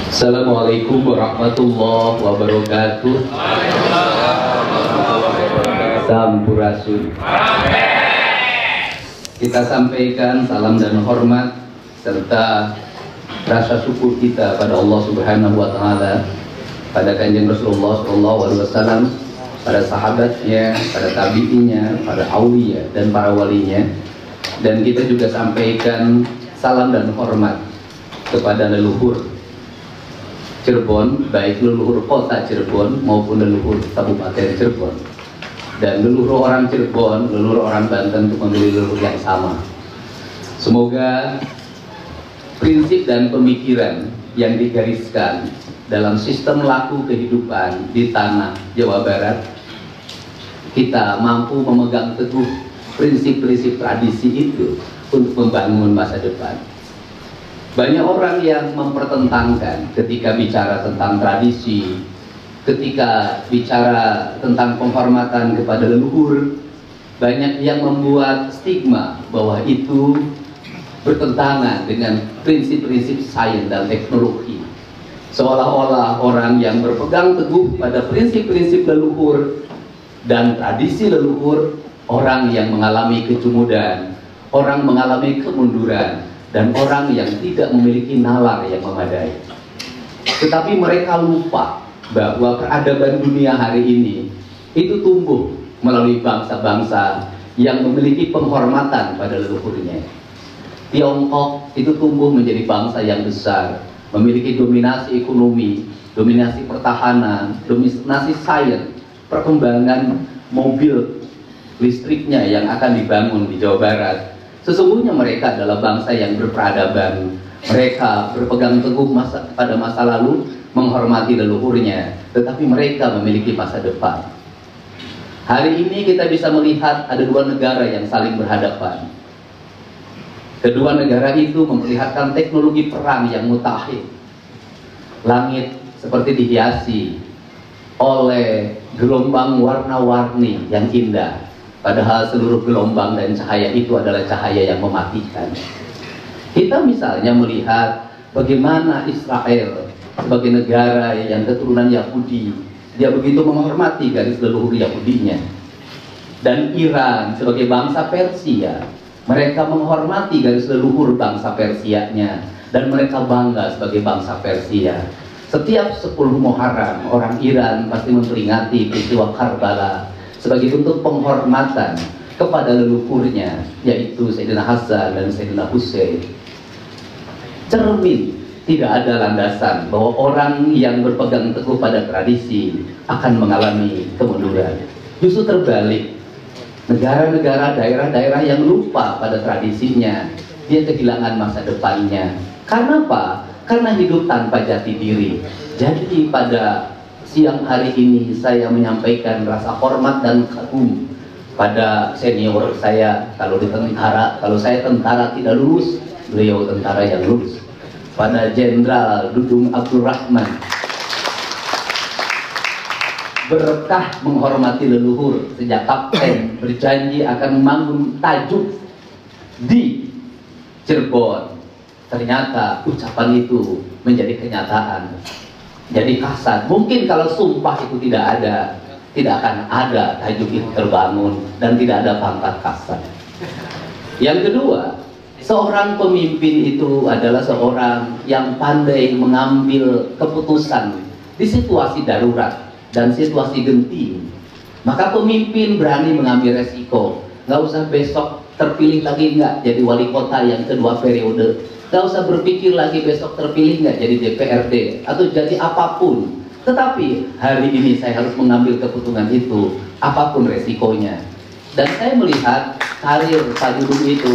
Assalamualaikum warahmatullahi wabarakatuh. Sampurasun. Kita sampaikan salam dan hormat serta rasa syukur kita pada Allah Subhanahu wa taala, pada Kanjeng Rasulullah sallallahu alaihi wasallam, pada sahabatnya, pada tabi'inya, pada aulia dan para walinya. Dan kita juga sampaikan salam dan hormat kepada leluhur Cirebon, baik leluhur kota Cirebon maupun leluhur Kabupaten Cirebon. Dan leluhur orang Cirebon, leluhur orang Banten untuk memilih leluhur yang sama. Semoga prinsip dan pemikiran yang digariskan dalam sistem laku kehidupan di tanah Jawa Barat, kita mampu memegang teguh prinsip-prinsip tradisi itu untuk membangun masa depan. Banyak orang yang mempertentangkan ketika bicara tentang tradisi, ketika bicara tentang penghormatan kepada leluhur. Banyak yang membuat stigma bahwa itu bertentangan dengan prinsip-prinsip sains dan teknologi. Seolah-olah orang yang berpegang teguh pada prinsip-prinsip leluhur dan tradisi leluhur, orang yang mengalami kecumudan, orang mengalami kemunduran, dan orang yang tidak memiliki nalar yang memadai. Tetapi mereka lupa bahwa peradaban dunia hari ini itu tumbuh melalui bangsa-bangsa yang memiliki penghormatan pada leluhurnya. Tiongkok itu tumbuh menjadi bangsa yang besar, memiliki dominasi ekonomi, dominasi pertahanan, dominasi sains, perkembangan mobil listriknya yang akan dibangun di Jawa Barat. Sesungguhnya mereka adalah bangsa yang berperadaban. Mereka berpegang teguh pada masa lalu, menghormati leluhurnya, tetapi mereka memiliki masa depan. Hari ini kita bisa melihat ada dua negara yang saling berhadapan. Kedua negara itu memperlihatkan teknologi perang yang mutakhir. Langit seperti dihiasi oleh gelombang warna-warni yang indah, padahal seluruh gelombang dan cahaya itu adalah cahaya yang mematikan. Kita misalnya melihat bagaimana Israel sebagai negara yang keturunan Yahudi, dia begitu menghormati garis leluhur Yahudinya. Dan Iran sebagai bangsa Persia, mereka menghormati garis leluhur bangsa Persianya, dan mereka bangga sebagai bangsa Persia. Setiap 10 Muharram, orang Iran pasti memperingati peristiwa Karbala sebagai bentuk penghormatan kepada leluhurnya, yaitu Sayyidina Hasan dan Sayyidina Hussein. Cermin, tidak ada landasan bahwa orang yang berpegang teguh pada tradisi akan mengalami kemunduran. Justru terbalik, negara-negara, daerah-daerah yang lupa pada tradisinya, dia kehilangan masa depannya. Karena apa? Karena hidup tanpa jati diri. Jadi pada siang hari ini saya menyampaikan rasa hormat dan kagum pada senior saya. Kalau di tentara, kalau saya tentara tidak lulus, beliau tentara yang lulus. Pada Jenderal Dudung Abdurrahman, berkah menghormati leluhur sejak kapten berjanji akan membangun tajuk di Cirebon. Ternyata ucapan itu menjadi kenyataan. Jadi kasat, mungkin kalau sumpah itu tidak ada, tidak akan ada tajuk itu terbangun dan tidak ada pangkat kasat. Yang kedua, seorang pemimpin itu adalah seorang yang pandai mengambil keputusan di situasi darurat dan situasi genting. Maka pemimpin berani mengambil resiko. Nggak usah besok terpilih lagi nggak jadi wali kota yang kedua periode. Gak usah berpikir lagi besok terpilih nggak jadi DPRD atau jadi apapun. Tetapi hari ini saya harus mengambil keputusan itu, apapun resikonya. Dan saya melihat karir Pak Dudung itu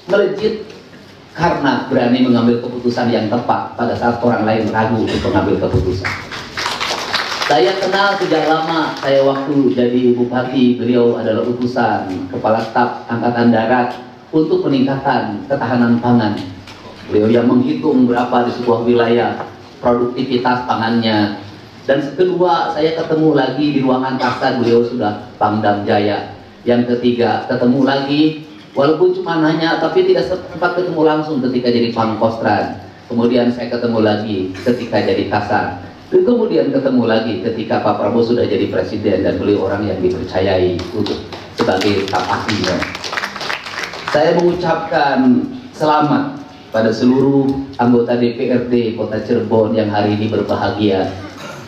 melejit karena berani mengambil keputusan yang tepat pada saat orang lain ragu untuk mengambil keputusan. Saya kenal sejak lama, saya waktu jadi bupati, beliau adalah utusan Kepala Staf Angkatan Darat untuk peningkatan ketahanan pangan. Beliau yang menghitung berapa di sebuah wilayah produktivitas pangannya. Dan kedua, saya ketemu lagi di ruangan kasar, beliau sudah Pangdam Jaya. Yang ketiga, ketemu lagi, walaupun cuma nanya, tapi tidak sempat ketemu langsung ketika jadi Pangkostrat. kemudian saya ketemu lagi ketika jadi kasar, dan kemudian ketemu lagi ketika Pak Prabowo sudah jadi presiden dan beliau orang yang dipercayai untuk sebagai staf ahlinya. Saya mengucapkan selamat pada seluruh anggota DPRD Kota Cirebon yang hari ini berbahagia.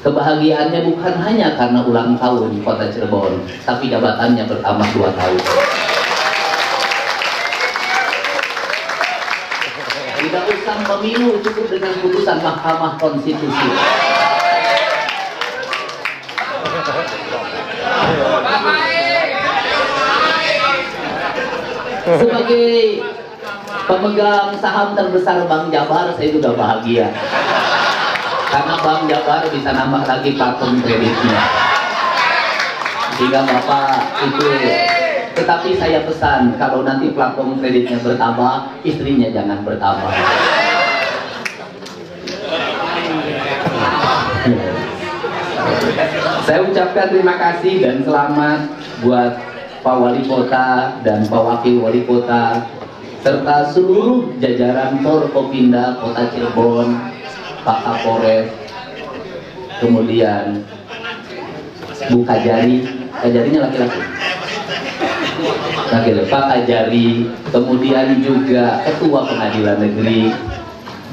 Kebahagiaannya bukan hanya karena ulang tahun Kota Cirebon, tapi jabatannya bertambah 2 tahun. Tidak usah pemilu, cukup dengan putusan Mahkamah Konstitusi. Sebagai pemegang saham terbesar Bank Jabar, saya juga bahagia karena Bank Jabar bisa nambah lagi platform kreditnya, sehingga Bapak itu. Tetapi saya pesan, kalau nanti platform kreditnya bertambah, istrinya jangan bertambah. Saya ucapkan terima kasih dan selamat buat Pak Wali Kota dan Pak Wakil Wali Kota serta seluruh jajaran Forkopimda Kota Cirebon, Pak Kapolres, kemudian Bu Kajari, Kajarinya laki-laki, Pak Kajari, kemudian juga Ketua Pengadilan Negeri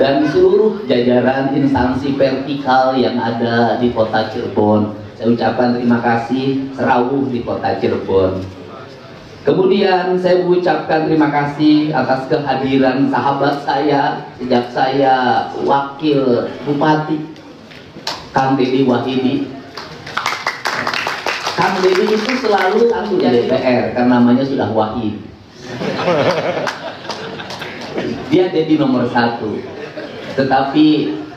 dan seluruh jajaran instansi vertikal yang ada di Kota Cirebon. Saya ucapkan terima kasih, serawuh di Kota Cirebon. Kemudian saya mengucapkan terima kasih atas kehadiran sahabat saya sejak saya wakil bupati, Kang Dedi Wahidi. Kang Dedi itu selalu anggota DPR karena namanya sudah Wahid. Dia Dedi nomor 1. Tetapi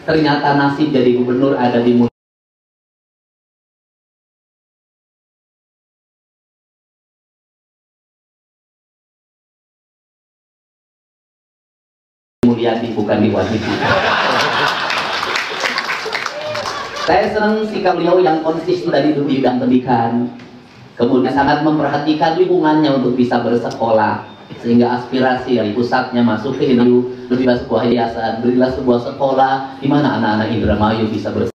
ternyata nasib jadi gubernur ada di Mulyadi, bukan di Wahidi. Saya senang sikap beliau yang konsisten dari bidang pendidikan, kemudian sangat memperhatikan lingkungannya untuk bisa bersekolah, sehingga aspirasi dari pusatnya masuk ke ini, berilah sebuah yayasan, berilah sebuah sekolah di mana anak-anak Indramayu bisa bersekolah.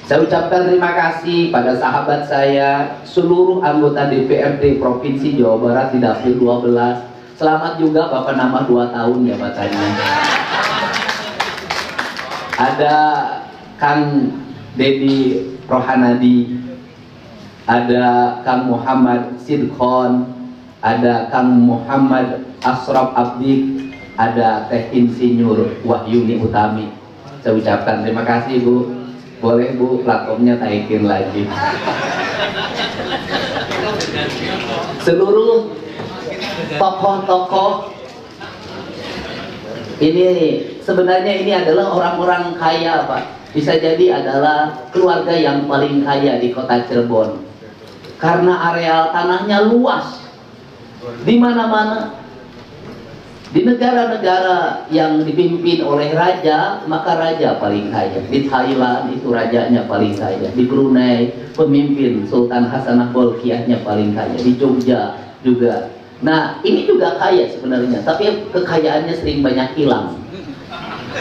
Saya ucapkan terima kasih pada sahabat saya, seluruh anggota DPRD Provinsi Jawa Barat di Dapil 12. Selamat juga Bapak nambah 2 tahun jabatannya. Ada Kang Dedi Rohanadi, ada Kang Muhammad Sidkhon, ada Kang Muhammad Asraf Abdi, ada Teh Insinyur Wahyuni Utami. Saya ucapkan terima kasih Bu. Boleh Bu platformnya taikin lagi. Seluruh tokoh-tokoh ini sebenarnya ini adalah orang-orang kaya Pak. Bisa jadi adalah keluarga yang paling kaya di Kota Cirebon karena areal tanahnya luas di mana-mana. Di negara-negara yang dipimpin oleh raja, maka raja paling kaya. Di Thailand itu rajanya paling kaya. Di Brunei pemimpin Sultan Hasanah Bolkiahnya paling kaya. Di Jogja juga. Nah ini juga kaya sebenarnya, tapi kekayaannya sering banyak hilang.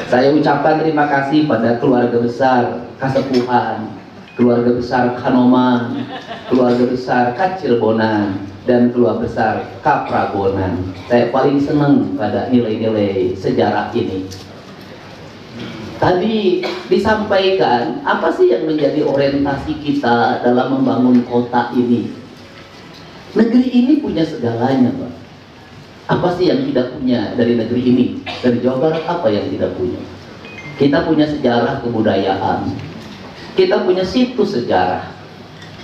Saya ucapkan terima kasih pada keluarga besar Kasepuhan, keluarga besar Kanoman, keluarga besar Kacirebonan, dan keluarga besar Kaprabonan. Saya paling senang pada nilai-nilai sejarah ini. Tadi disampaikan apa sih yang menjadi orientasi kita dalam membangun kota ini. Negeri ini punya segalanya Pak. Apa sih yang tidak punya dari negeri ini? Dari Jawa Barat apa yang tidak punya? Kita punya sejarah kebudayaan, kita punya situs sejarah,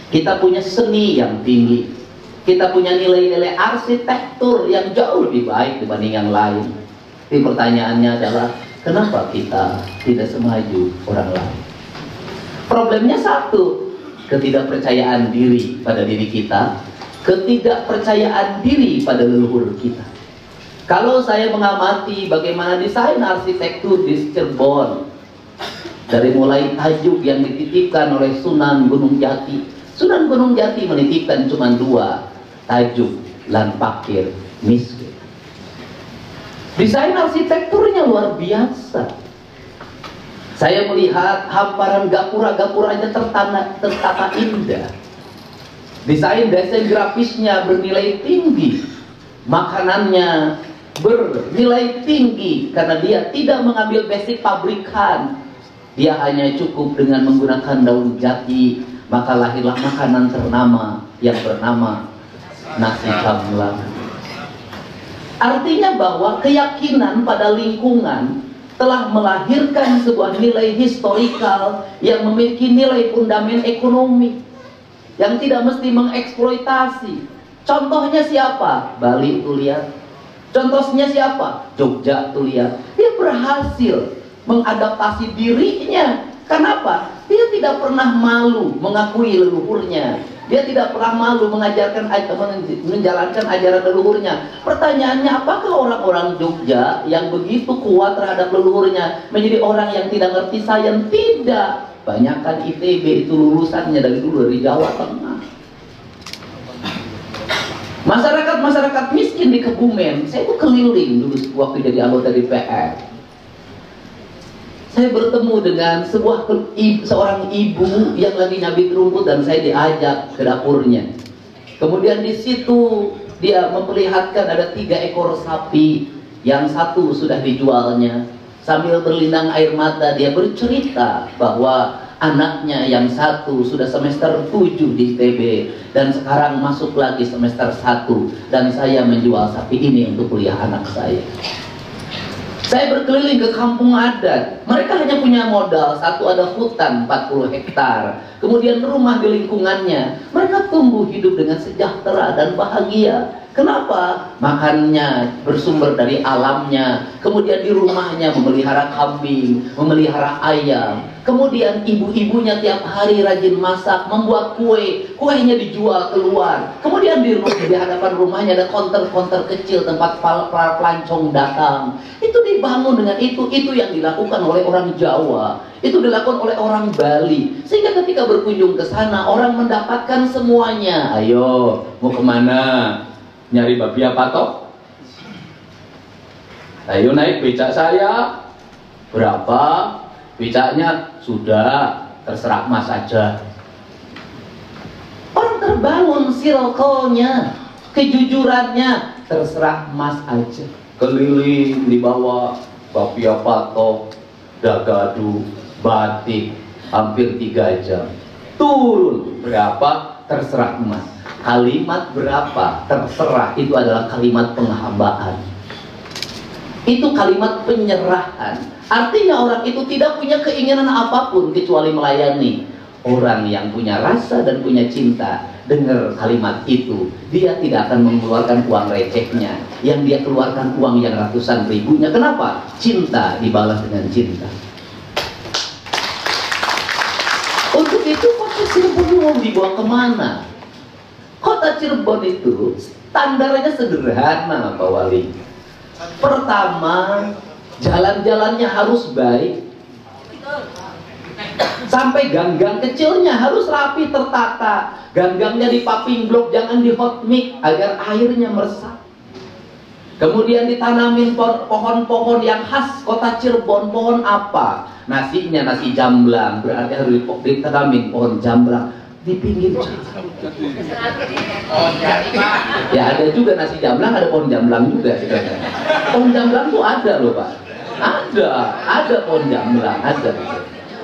kita punya seni yang tinggi, kita punya nilai-nilai arsitektur yang jauh lebih baik dibanding yang lain. Tapi pertanyaannya adalah kenapa kita tidak semaju orang lain? Problemnya satu, ketidakpercayaan diri pada diri kita, ketidakpercayaan diri pada leluhur kita. Kalau saya mengamati bagaimana desain arsitektur di Cirebon, dari mulai tajuk yang dititipkan oleh Sunan Gunung Jati. Sunan Gunung Jati menitipkan cuma 2 tajuk, lan fakir miskin. Desain arsitekturnya luar biasa. Saya melihat hamparan gapura-gapuranya tertata indah. Desain grafisnya bernilai tinggi. Makanannya bernilai tinggi karena dia tidak mengambil basic pabrikan. Dia hanya cukup dengan menggunakan daun jati, maka lahirlah makanan ternama yang bernama nasi jamblang. Artinya bahwa keyakinan pada lingkungan telah melahirkan sebuah nilai historikal yang memiliki nilai fundament ekonomi yang tidak mesti mengeksploitasi. Contohnya siapa? Bali tuh lihat. Contohnya siapa? Jogja tuh lihat. Dia berhasil mengadaptasi dirinya. Kenapa? Dia tidak pernah malu mengakui leluhurnya. Dia tidak pernah malu menjalankan ajaran leluhurnya. Pertanyaannya, apakah orang-orang Jogja yang begitu kuat terhadap leluhurnya menjadi orang yang tidak ngerti sains? Tidak. Banyakkan ITB itu lulusannya dari dulu dari Jawa Tengah. Masyarakat miskin di Kebumen, saya itu keliling dulu waktu jadi anggota DPR. Saya bertemu dengan seorang ibu yang lagi nyabit rumput dan saya diajak ke dapurnya. Kemudian di situ dia memperlihatkan ada 3 ekor sapi, yang satu sudah dijualnya. Sambil berlinang air mata dia bercerita bahwa anaknya yang satu sudah semester 7 di ITB dan sekarang masuk lagi semester 1 dan saya menjual sapi ini untuk kuliah anak saya. Saya berkeliling ke kampung adat. Mereka hanya punya modal, satu ada hutan 40 hektar, kemudian rumah di lingkungannya. Mereka tumbuh hidup dengan sejahtera dan bahagia. Kenapa? Makannya bersumber dari alamnya. Kemudian di rumahnya memelihara kambing, memelihara ayam. Kemudian ibu-ibunya tiap hari rajin masak, membuat kue. Kuenya dijual keluar. Kemudian di hadapan rumahnya ada konter-konter kecil tempat para pelancong datang. Itu dibangun dengan itu yang dilakukan oleh orang Jawa. Itu dilakukan oleh orang Bali. Sehingga ketika berkunjung ke sana, orang mendapatkan semuanya. Ayo, mau kemana? Nyari babi apa toh? Ayo naik becak saya. Berapa? Becaknya sudah, terserah Mas aja. Orang terbangun circle-nya, kejujurannya, terserah Mas aja. Keliling dibawa babi apa toh, dagadu, batik, hampir 3 jam. Turun berapa? Terserah Mas. Kalimat berapa? Terserah. Itu adalah kalimat penghambaan. Itu kalimat penyerahan. Artinya orang itu tidak punya keinginan apapun kecuali melayani. Orang yang punya rasa dan punya cinta, dengar kalimat itu, dia tidak akan mengeluarkan uang recehnya. Yang dia keluarkan uang yang ratusan ribunya. Kenapa? Cinta dibalas dengan cinta. Untuk itu kota Cirebon mau dibawa kemana? Kota Cirebon itu standarnya sederhana, Pak Wali. Pertama, jalan-jalannya harus baik. Sampai gang-gang kecilnya harus rapi tertata. Gang-gangnya di paving block, jangan di hot mix agar airnya meresap. Kemudian ditanamin pohon-pohon yang khas kota Cirebon. Pohon apa? Nasinya nasi jamblang, berarti harus ditanamin pohon jamblang di pinggir jalan. Ya ada juga nasi jamblang, ada pohon jamblang juga sebenarnya. Pohon jamblang tuh ada loh Pak. Ada pohon jamblang, ada.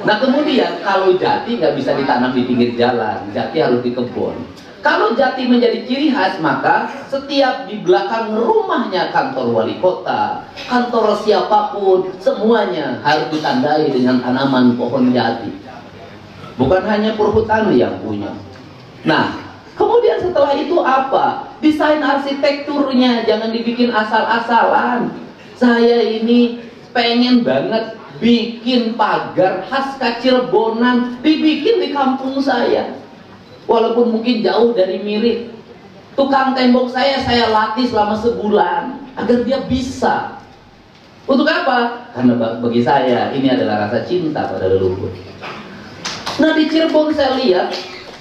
Nah kemudian kalau jati nggak bisa ditanam di pinggir jalan, jati harus di kebun. Kalau jati menjadi ciri khas, maka setiap di belakang rumahnya kantor wali kota, kantor siapapun, semuanya harus ditandai dengan tanaman pohon jati. Bukan hanya perhutani yang punya. Nah, kemudian setelah itu apa? Desain arsitekturnya jangan dibikin asal-asalan. Saya ini pengen banget bikin pagar khas Cirebonan, dibikin di kampung saya. Walaupun mungkin jauh dari mirip. Tukang tembok saya latih selama sebulan agar dia bisa. Untuk apa? Karena bagi saya ini adalah rasa cinta pada leluhur. Nah di Cirebon saya lihat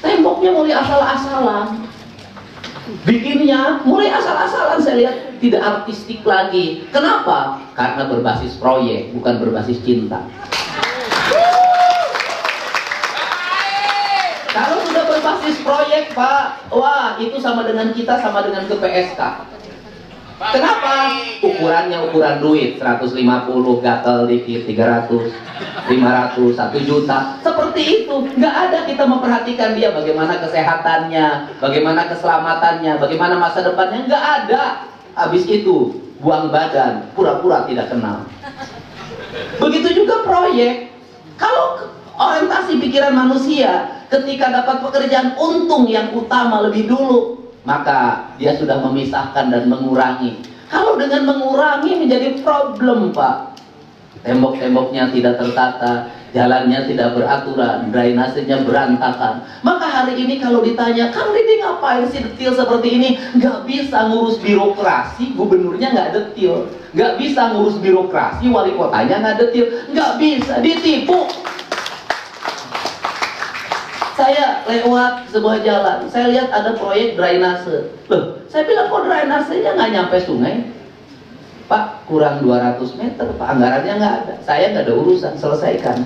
temboknya mulai asal-asalan, bikinnya mulai asal-asalan. Saya lihat tidak artistik lagi. Kenapa? Karena berbasis proyek, bukan berbasis cinta. basis proyek, Pak. Wah, itu sama dengan kita, sama dengan ke PSK. Kenapa? Ukurannya ukuran duit, 150, gatel dikit, 300, 500, 1 juta. Seperti itu. Nggak ada kita memperhatikan dia bagaimana kesehatannya, bagaimana keselamatannya, bagaimana masa depannya. Nggak ada. Habis itu, buang badan, pura-pura tidak kenal. Begitu juga proyek. Kalau orientasi pikiran manusia, ketika dapat pekerjaan untung yang utama lebih dulu, maka dia sudah memisahkan dan mengurangi. Kalau dengan mengurangi menjadi problem, Pak. Tembok-temboknya tidak tertata, jalannya tidak beraturan, drainasenya berantakan. Maka hari ini kalau ditanya, Kang Didi ngapain sih detil seperti ini? Nggak bisa ngurus birokrasi, gubernurnya nggak detil. Nggak bisa ngurus birokrasi, wali kotanya nggak detil. Nggak bisa, ditipu. Saya lewat sebuah jalan, saya lihat ada proyek drainase. Loh, saya bilang kok drainasenya nggak nyampe sungai? Pak, kurang 200 meter, Pak, anggarannya nggak ada. Saya nggak ada urusan, selesaikan.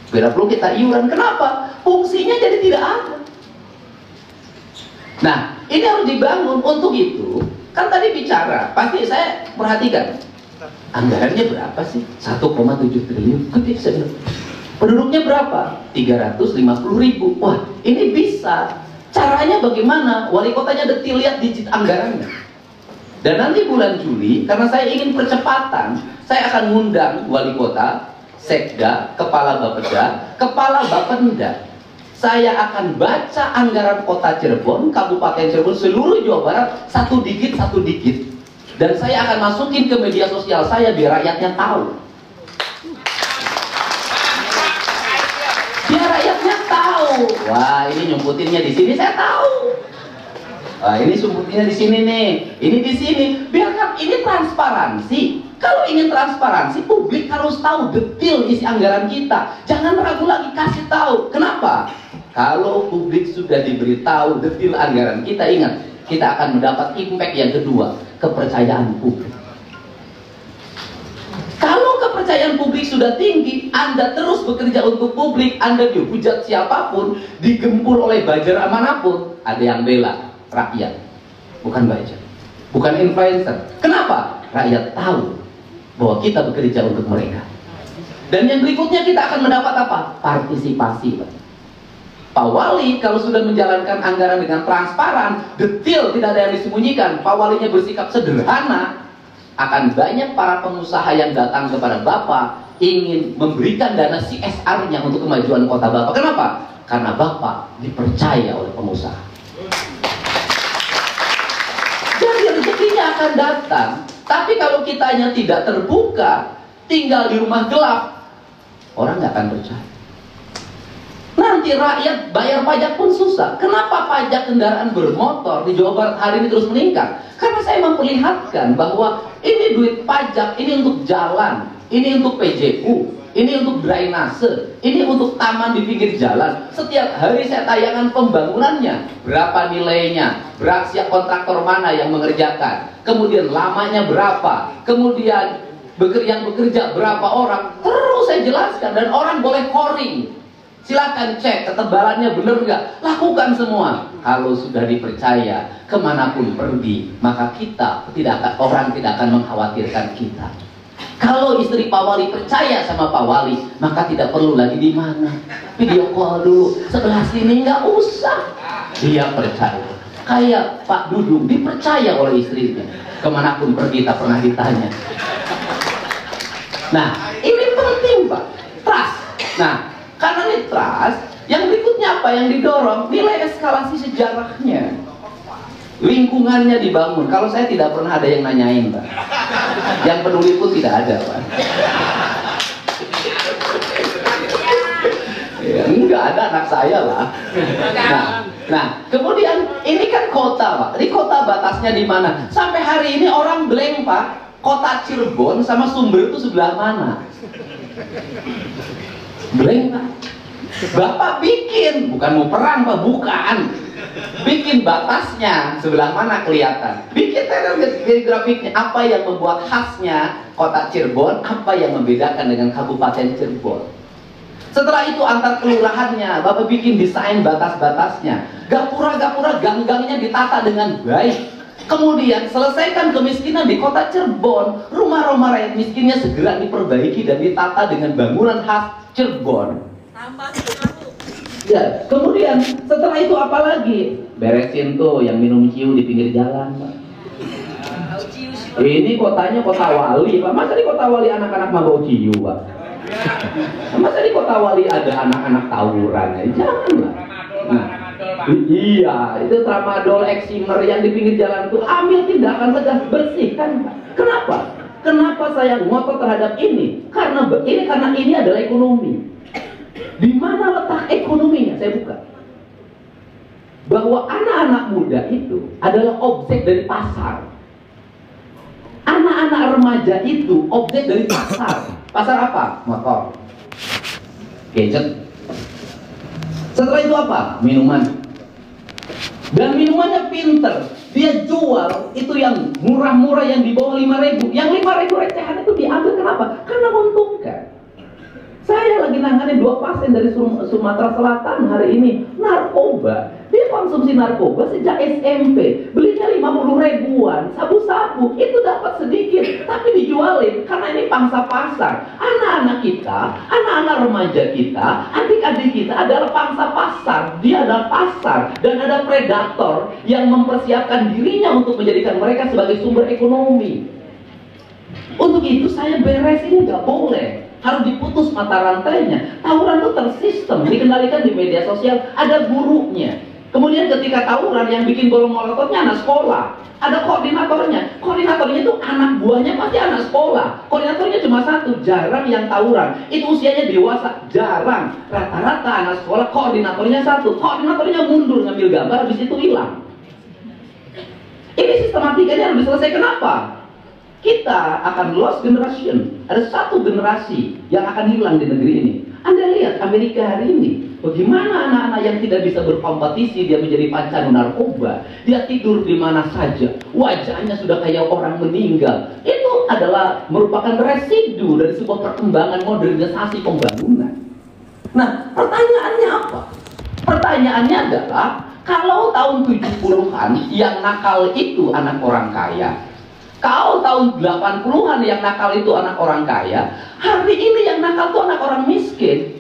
Bila perlu kita iuran, kenapa? Fungsinya jadi tidak ada. Nah, ini harus dibangun. Untuk itu, kan tadi bicara, pasti saya perhatikan. Anggarannya berapa sih? 1,7 triliun, gede sebenarnya. Penduduknya berapa? 350.000. Wah, ini bisa. Caranya bagaimana? Wali kotanya detil, lihat digit anggarannya. Dan nanti bulan Juli, karena saya ingin percepatan, saya akan ngundang wali kota, sekda, kepala bapeda, kepala bapenda. Saya akan baca anggaran kota Cirebon, Kabupaten Cirebon, seluruh Jawa Barat, satu digit. Dan saya akan masukin ke media sosial saya biar rakyatnya tahu. Biar rakyatnya tahu. Wah, ini nyumputinnya di sini, saya tahu. Wah, ini sumputinnya di sini nih. Ini di sini. Biarkan ini transparansi. Kalau ingin transparansi, publik harus tahu detail isi anggaran kita. Jangan ragu lagi, kasih tahu. Kenapa? Kalau publik sudah diberitahu detail anggaran kita, ingat, kita akan mendapat impact yang kedua, kepercayaan publik. Kalau kepercayaan publik sudah tinggi, Anda terus bekerja untuk publik, Anda dihujat siapapun, digempur oleh buzzer manapun, ada yang bela rakyat, bukan buzzer, bukan influencer. Kenapa? Rakyat tahu bahwa kita bekerja untuk mereka. Dan yang berikutnya kita akan mendapat apa? Partisipasi, Pak. Pak Wali kalau sudah menjalankan anggaran dengan transparan, detail, tidak ada yang disembunyikan, Pak Walinya bersikap sederhana, akan banyak para pengusaha yang datang kepada Bapak ingin memberikan dana CSR-nya untuk kemajuan kota Bapak. Kenapa? Karena Bapak dipercaya oleh pengusaha. Jadi rezekinya akan datang. Tapi kalau kitanya tidak terbuka, tinggal di rumah gelap, orang nggak akan percaya. Nanti rakyat bayar pajak pun susah. Kenapa pajak kendaraan bermotor di Jawa Barat hari ini terus meningkat? Karena saya memperlihatkan bahwa ini duit pajak, ini untuk jalan, ini untuk PJU, ini untuk drainase, ini untuk taman di pinggir jalan. Setiap hari saya tayangkan pembangunannya, berapa nilainya, berapa siap kontraktor mana yang mengerjakan, kemudian lamanya berapa, kemudian yang bekerja berapa orang. Terus saya jelaskan dan orang boleh scoring. Silahkan cek ketebalannya benar nggak, lakukan semua. Kalau sudah dipercaya, kemanapun pergi, maka orang tidak akan mengkhawatirkan kita. Kalau istri Pak Wali percaya sama Pak Wali, maka tidak perlu lagi di mana, video call dulu, sebelah sini nggak usah. Dia percaya. Kayak Pak Dudung dipercaya oleh istrinya, kemanapun pergi tak pernah ditanya. Nah, ini penting, Pak, trust. Nah, karena ini trust, yang berikutnya apa yang didorong? Nilai eskalasi sejarahnya, lingkungannya dibangun. Kalau saya tidak pernah ada yang nanyain, Pak. Yang peduli pun tidak ada, Pak. Ya, enggak ada anak saya lah. Nah, kemudian ini kan kota, Pak. Ini kota batasnya di mana? Sampai hari ini orang blank, Pak. Kota Cirebon sama Sumber itu sebelah mana? Blank, Pak. Bapak bikin, bukan mau perang, Pak, bukan. Bikin batasnya sebelah mana kelihatan. Bikin grafiknya, apa yang membuat khasnya kota Cirebon, apa yang membedakan dengan Kabupaten Cirebon. Setelah itu antar kelurahannya, Bapak bikin desain batas-batasnya. Gapura-gapura gang-gangnya ditata dengan baik. Kemudian selesaikan kemiskinan di kota Cirebon. Rumah-rumah rakyat miskinnya segera diperbaiki dan ditata dengan bangunan khas Cirebon. Ya, kemudian setelah itu apa lagi? Beresin tuh yang minum ciu di pinggir jalan, Pak. Ini kotanya kota wali, Pak. Masa di kota wali anak-anak mabau ciu, Pak? Masa di kota wali ada anak-anak tawuran? Ya, janganlah. Nah, iya, itu tramadol, eksimer yang di pinggir jalan itu ambil tindakan tegas, bersihkan, Pak. Kenapa? Kenapa saya ngotot terhadap ini? Karena ini adalah ekonomi. Di mana letak ekonominya? Saya buka. Bahwa anak-anak muda itu adalah objek dari pasar. Anak-anak remaja itu objek dari pasar. Pasar apa? Motor, gadget. Setelah itu apa? Minuman. Dan minumannya pinter. Dia jual itu yang murah-murah yang di bawah 5.000. Yang 5.000 recehan itu diambil kenapa? Karena menguntungkan. Saya lagi nanganin 2 pasien dari Sumatera Selatan hari ini. Narkoba. Dia konsumsi narkoba sejak SMP. Belinya 50 ribuan. Sabu-sabu. Itu dapat sedikit. Tapi dijualin. Karena ini pangsa pasar. Anak-anak kita, anak-anak remaja kita, adik-adik kita adalah pangsa pasar. Dia adalah pasar. Dan ada predator yang mempersiapkan dirinya untuk menjadikan mereka sebagai sumber ekonomi. Untuk itu saya beres ini nggak boleh. Harus diputus mata rantainya. Tawuran itu tersistem, dikendalikan di media sosial, ada gurunya. Kemudian ketika tawuran yang bikin bom molototnya anak sekolah, ada koordinatornya. Koordinatornya itu anak buahnya pasti anak sekolah. Koordinatornya cuma satu, jarang yang tawuran. Itu usianya dewasa, jarang. Rata-rata anak sekolah, koordinatornya satu. Koordinatornya mundur ngambil gambar, habis itu hilang. Ini sistematikanya harus selesai. Kenapa? Kita akan lost generation. Ada satu generasi yang akan hilang di negeri ini. Anda lihat Amerika hari ini, bagaimana anak-anak yang tidak bisa berkompetisi, dia menjadi pancandu narkoba, dia tidur di mana saja, wajahnya sudah kayak orang meninggal. Itu adalah merupakan residu dari sebuah perkembangan modernisasi pembangunan. Nah, pertanyaannya apa? Pertanyaannya adalah, kalau tahun 70-an yang nakal itu anak orang kaya, kalau tahun 80-an yang nakal itu anak orang kaya, hari ini yang nakal itu anak orang miskin.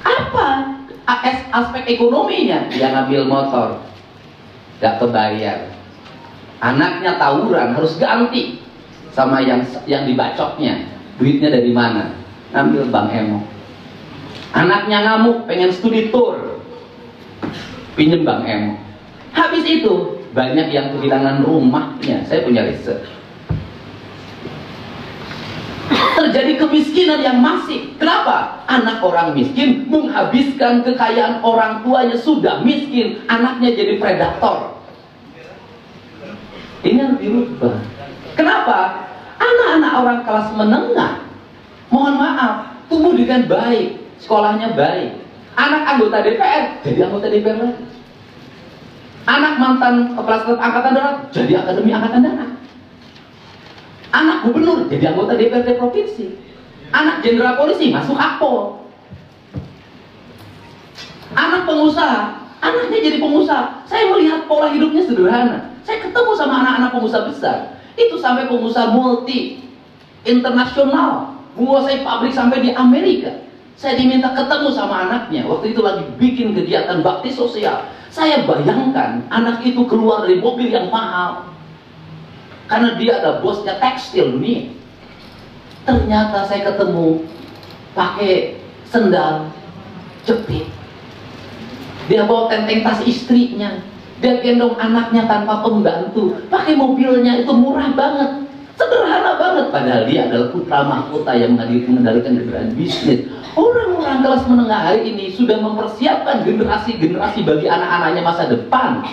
Apa aspek ekonominya? Dia ngambil motor, gak kebayar. Anaknya tawuran, harus ganti sama yang dibacoknya. Duitnya dari mana? Ngambil Bang Emo. Anaknya ngamuk, pengen studi tour, pinjem Bang Emo. Habis itu banyak yang kehilangan rumahnya. Saya punya riset. Terjadi kemiskinan yang masif. Kenapa? Anak orang miskin menghabiskan kekayaan orang tuanya, sudah miskin, anaknya jadi predator. Ini harus dirubah. Kenapa? Anak-anak orang kelas menengah, mohon maaf, tumbuh dengan baik, sekolahnya baik. Anak anggota DPR jadi anggota DPR lagi. Anak mantan kepala staf angkatan darat jadi akademi angkatan darat. Anak gubernur jadi anggota DPRD provinsi. Anak jenderal polisi masuk Akpol. Anak pengusaha, anaknya jadi pengusaha. Saya melihat pola hidupnya sederhana. Saya ketemu sama anak-anak pengusaha besar. Itu sampai pengusaha multi internasional, menguasai pabrik sampai di Amerika. Saya diminta ketemu sama anaknya. Waktu itu lagi bikin kegiatan bakti sosial. Saya bayangkan anak itu keluar dari mobil yang mahal karena dia ada bosnya tekstil nih. Ternyata saya ketemu pakai sendal jepit. Dia bawa tenteng tas istrinya. Dia gendong anaknya tanpa pembantu. Pakai mobilnya itu murah banget, sederhana banget. Padahal dia adalah putra mahkota yang mengendalikan kendaraan bisnis. Orang-orang kelas menengah hari ini sudah mempersiapkan generasi-generasi bagi anak-anaknya masa depan.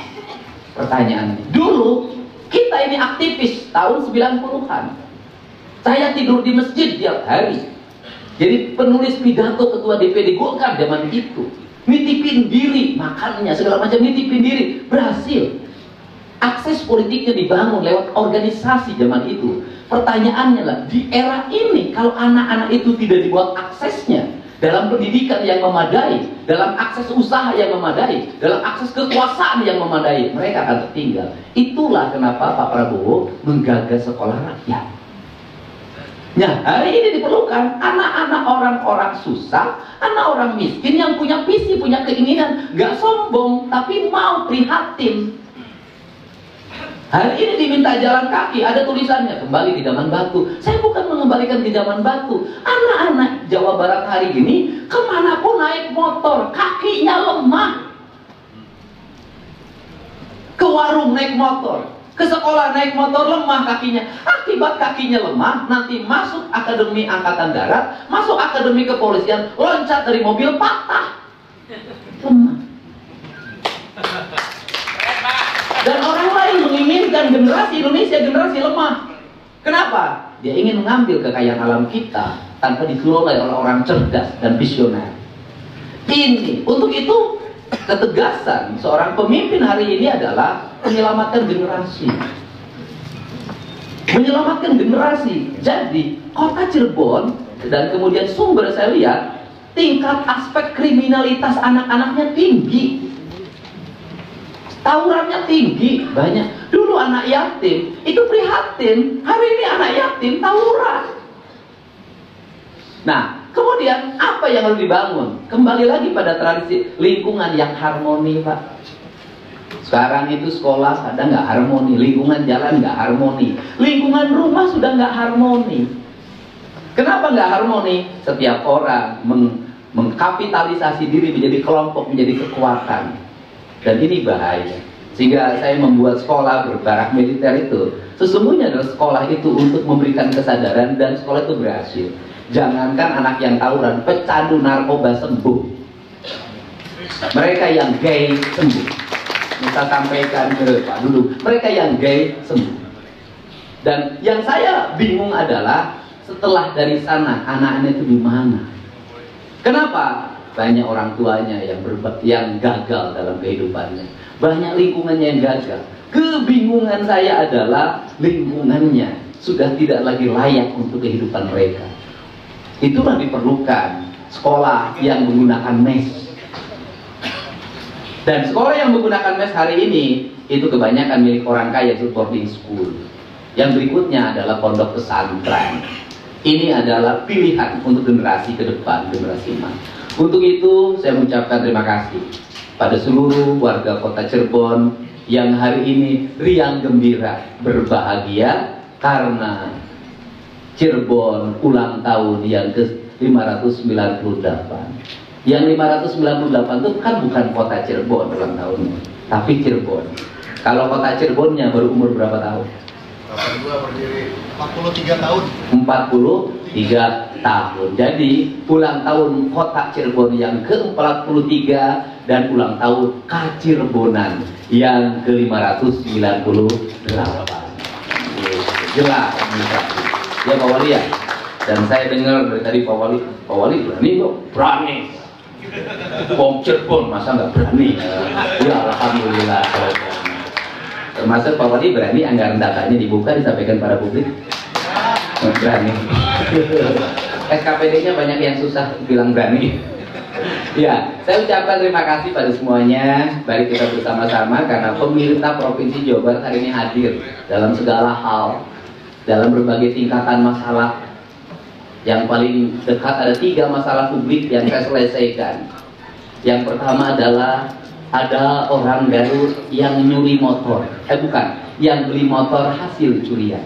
Pertanyaannya, dulu kita ini aktivis tahun 90-an. Saya tidur di masjid tiap hari. Jadi penulis pidato ketua DPD Golkar zaman itu. Nitipin diri, makannya segala macam, nitipin diri. Berhasil. Akses politiknya dibangun lewat organisasi zaman itu. Pertanyaannya lah, di era ini kalau anak-anak itu tidak dibuat aksesnya dalam pendidikan yang memadai, dalam akses usaha yang memadai, dalam akses kekuasaan yang memadai, mereka akan tertinggal. Itulah kenapa Pak Prabowo menggagas sekolah rakyat. Nah, hari ini diperlukan anak-anak orang-orang susah, anak orang miskin yang punya visi, punya keinginan, nggak sombong, tapi mau prihatin. Hari ini diminta jalan kaki, ada tulisannya kembali ke zaman batu. Saya bukan mengembalikan ke zaman batu. Anak-anak Jawa Barat hari ini kemanapun naik motor, kakinya lemah. Ke warung naik motor, ke sekolah naik motor, lemah kakinya. Akibat kakinya lemah, nanti masuk akademi angkatan darat, masuk akademi kepolisian, loncat dari mobil patah, lemah. Dan orang lain menginginkan generasi Indonesia generasi lemah. Kenapa? Dia ingin mengambil kekayaan alam kita tanpa dikelola oleh orang cerdas dan visioner. Ini, untuk itu ketegasan seorang pemimpin hari ini adalah menyelamatkan generasi. Menyelamatkan generasi. Jadi kota Cirebon dan kemudian Sumber, saya lihat tingkat aspek kriminalitas anak-anaknya tinggi. Tawurannya tinggi, banyak. Dulu anak yatim itu prihatin, hari ini anak yatim tawuran. Nah, kemudian apa yang harus dibangun? Kembali lagi pada tradisi lingkungan yang harmoni, Pak. Sekarang itu sekolah kadang nggak harmoni, lingkungan jalan nggak harmoni, lingkungan rumah sudah nggak harmoni. Kenapa nggak harmoni? Setiap orang mengkapitalisasi diri menjadi kelompok, menjadi kekuatan. Dan ini bahaya. Sehingga saya membuat sekolah berbarak militer itu sesungguhnya adalah sekolah itu untuk memberikan kesadaran, dan sekolah itu berhasil. Jangankan anak yang tawuran, pecandu narkoba sembuh, mereka yang gay sembuh. Kita sampaikan ke Pak Dudung, mereka yang gay sembuh. Dan yang saya bingung adalah setelah dari sana anak-anak itu di mana? Kenapa? Banyak orang tuanya yang gagal dalam kehidupannya, banyak lingkungannya yang gagal. Kebingungan saya adalah lingkungannya sudah tidak lagi layak untuk kehidupan mereka. Itulah diperlukan sekolah yang menggunakan mes. Dan sekolah yang menggunakan mes hari ini itu kebanyakan milik orang kaya, itu boarding school. Yang berikutnya adalah pondok pesantren. Ini adalah pilihan untuk generasi ke depan, generasi emas. Untuk itu saya mengucapkan terima kasih pada seluruh warga kota Cirebon yang hari ini riang gembira, berbahagia karena Cirebon ulang tahun yang ke-598. Yang 598 itu kan bukan kota Cirebon ulang tahunnya, tapi Cirebon. Kalau kota Cirebonnya baru umur berapa tahun? 43 tahun. 43 tahun. Jadi ulang tahun kota Cirebon yang ke-43 dan ulang tahun Kacirebonan yang ke-598. Jelas ya Pak Wali ya. Dan saya dengar dari tadi Pak Wali berani kok, berani. Bom Cirebon masa nggak berani? Ya alhamdulillah. Termasuk Pak Wali berani anggaran datanya dibuka, disampaikan pada publik. Berani. SKPD-nya banyak yang susah bilang berani. Ya, saya ucapkan terima kasih pada semuanya. Mari kita bersama-sama karena pemerintah Provinsi Jawa Barat hari ini hadir dalam segala hal, dalam berbagai tingkatan masalah. Yang paling dekat ada 3 masalah publik yang saya selesaikan. Yang pertama adalah ada orang Garut yang nyuri motor, yang beli motor hasil curian.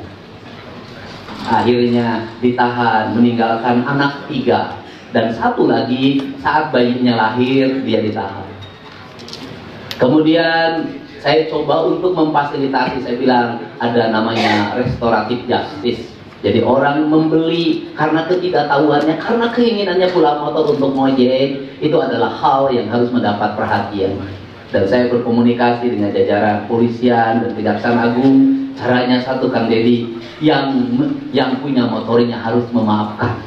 Akhirnya ditahan, meninggalkan anak 3, dan 1 lagi saat bayinya lahir dia ditahan. Kemudian saya coba untuk memfasilitasi, saya bilang ada namanya restoratif justice. Jadi orang membeli karena ketidaktahuannya, karena keinginannya pulang motor untuk ngojek, itu adalah hal yang harus mendapat perhatian. Dan saya berkomunikasi dengan jajaran polisian dan Kejaksaan Agung. Caranya satu, Kang Dedi, yang punya motornya harus memaafkan.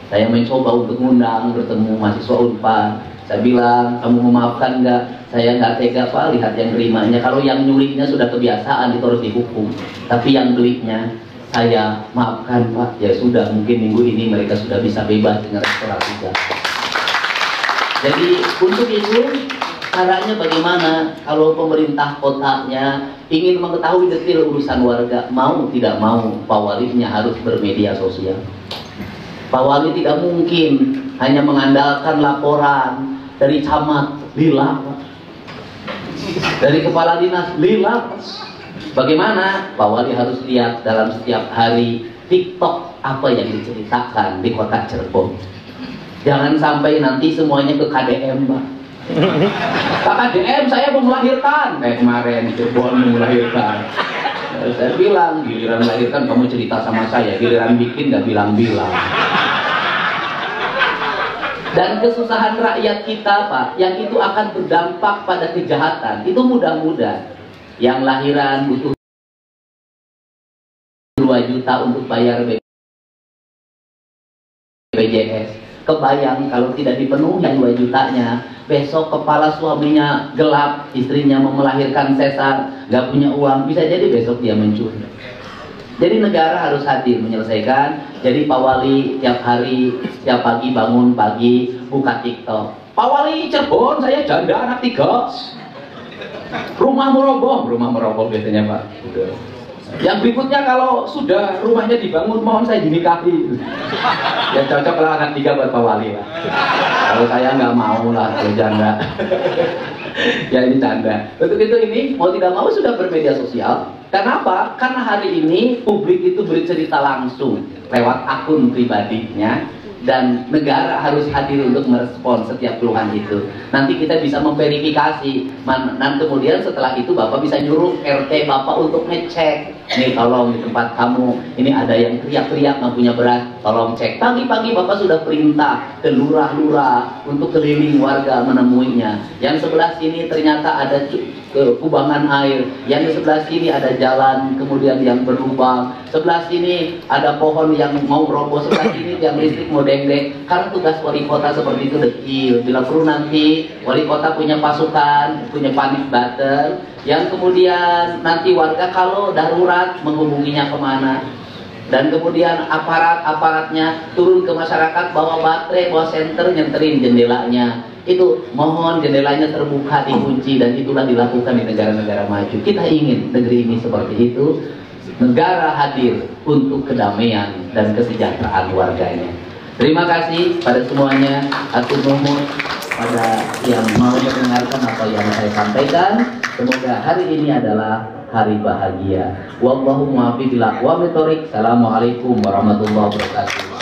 Saya mencoba untuk mengundang bertemu mahasiswa Unpad. Saya bilang, kamu memaafkan nggak? Saya nggak tega Pak lihat yang terimanya. Kalau yang nyurinya sudah kebiasaan itu harus dihukum. Tapi yang belinya saya maafkan Pak, ya sudah, mungkin minggu ini mereka sudah bisa bebas dengan restoran juga. Jadi untuk itu caranya bagaimana kalau pemerintah kotanya ingin mengetahui detail urusan warga, mau tidak mau Pak Walinya harus bermedia sosial. Pak Wali tidak mungkin hanya mengandalkan laporan dari camat, lila, dari kepala dinas, lila. Bagaimana? Pak Wali harus lihat dalam setiap hari TikTok apa yang diceritakan di kota Cirebon. Jangan sampai nanti semuanya ke KDM, Pak. Pak KDM, saya mau melahirkan. Kayak kemarin Cirebon mau melahirkan. Saya bilang, giliran melahirkan kamu cerita sama saya, giliran bikin nggak bilang-bilang. Dan kesusahan rakyat kita, Pak, yang itu akan berdampak pada kejahatan, itu mudah-mudah. Yang lahiran butuh 2 juta untuk bayar BPJS. Kebayang kalau tidak dipenuhi 2 jutanya, besok kepala suaminya gelap, istrinya mau melahirkan sesar, nggak punya uang, bisa jadi besok dia mencuri. Jadi negara harus hadir menyelesaikan. Jadi Pak Wali tiap hari, setiap pagi bangun pagi buka TikTok. Pak Wali Cirebon, saya janda anak 3. Rumah meroboh biasanya Pak. Udah. Yang berikutnya kalau sudah rumahnya dibangun, mohon saya dinikahi. Ya cocok lah anak 3 buat Pak Wali lah. Kalau saya nggak mau lah, kalau janda. Ya ini canda. Untuk itu ini mau tidak mau sudah bermedia sosial. Kenapa? Karena hari ini publik itu bercerita langsung lewat akun pribadinya. Dan negara harus hadir untuk merespon setiap keluhan itu. Nanti kita bisa memverifikasi, dan kemudian setelah itu Bapak bisa nyuruh RT Bapak untuk ngecek. Nih tolong di tempat kamu, ini ada yang teriak-teriak nggak punya beras, tolong cek. Pagi-pagi Bapak sudah perintah ke lurah-lurah untuk keliling warga menemuinya. Yang sebelah sini ternyata ada kubangan air, yang di sebelah sini ada jalan kemudian yang berlubang, sebelah sini ada pohon yang mau roboh, sebelah sini yang listrik mau dendeng. Karena tugas wali kota seperti itu detil. Bila perlu nanti wali kota punya pasukan, punya panic button, yang kemudian nanti warga kalau darurat menghubunginya kemana. Dan kemudian aparat-aparatnya turun ke masyarakat, bawa baterai, bawa senter, nyenterin jendelanya. Itu mohon jendelanya terbuka, dikunci, dan itulah dilakukan di negara-negara maju. Kita ingin negeri ini seperti itu. Negara hadir untuk kedamaian dan kesejahteraan warganya. Terima kasih pada semuanya. Atur nuhun pada yang mau mendengarkan apa yang saya sampaikan. Semoga hari ini adalah hari bahagia. Wallahu muwaffiq ila aqwamit thoriq. Assalamualaikum warahmatullahi wabarakatuh.